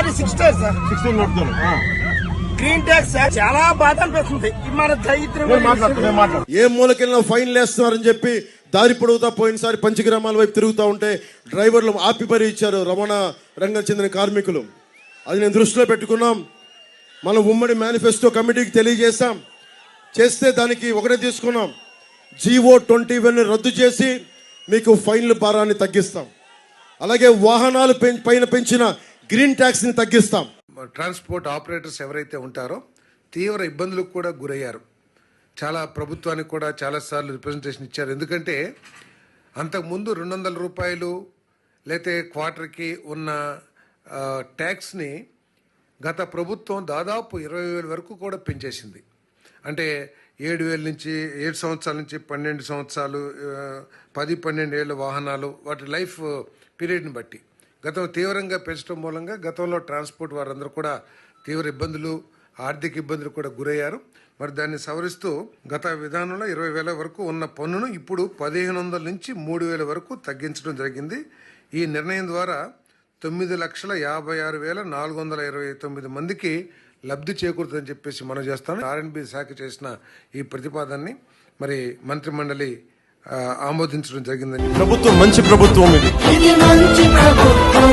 నాది 6 days sir. 16 నడుపుతాను. Green tax చాలా బాధ అనిపిస్తుంది. మన దరిద్రం ఏ మూలకెళ్ళినా ఫైన్లు వేస్తున్నారని చెప్పి దారి పొడుగుతా పోయినసారి పంచగ్రామాల వైపు తిరుగుతూ ఉంటే డ్రైవర్లు ఆపి పరి ఇచ్చారు రవాణా రంగం చెందిన కార్మికులు. అది నేను దృష్టిలో పెట్టుకున్నాం. మనం ఉమ్మడి మేనిఫెస్టో కమిటీకి తెలియజేశాం. చేస్తే దానికి ఒకటే తీసుకున్నాం, జీవో 21 రద్దు చేసి మీకు ఫైన్ల భారాన్ని తగ్గిస్తాం. అలాగే వాహనాలు పైన పెంచిన గ్రీన్ ట్యాక్స్ని తగ్గిస్తాం. ట్రాన్స్పోర్ట్ ఆపరేటర్స్ ఎవరైతే ఉంటారో తీవ్ర ఇబ్బందులకు కూడా గురయ్యారు. చాలా ప్రభుత్వానికి కూడా చాలాసార్లు రిప్రజెంటేషన్ ఇచ్చారు. ఎందుకంటే అంతకుముందు 200 రూపాయలు లేతే క్వార్టర్కి ఉన్న ట్యాక్స్ని గత ప్రభుత్వం దాదాపు 20,000 వరకు కూడా పెంచేసింది. అంటే 7,000 నుంచి 7 సంవత్సరాల నుంచి 12 సంవత్సరాలు 10-12 ఏళ్ళ వాహనాలు వాటి లైఫ్ పీరియడ్ని బట్టి గతం తీవ్రంగా పెంచడం మూలంగా గతంలో ట్రాన్స్పోర్ట్ వారందరూ కూడా తీవ్ర ఇబ్బందులు, ఆర్థిక ఇబ్బందులు కూడా గురయ్యారు. మరి దాన్ని సవరిస్తూ గత విధానంలో 20,000 వరకు ఉన్న పన్నును ఇప్పుడు 1,500 నుంచి 3,000 వరకు తగ్గించడం జరిగింది. ఈ నిర్ణయం ద్వారా 9,56,429 మందికి లబ్ధి చేకూరుతుందని చెప్పేసి మనం చేస్తాం. ఆర్ఎండ్బి శాఖ చేసిన ఈ ప్రతిపాదనని మరి మంత్రి మండలి ఆమోదించడం జరిగిందని. ప్రభుత్వం మంచి ప్రభుత్వం ఇది. ఇది మంచి ప్రభుత్వం.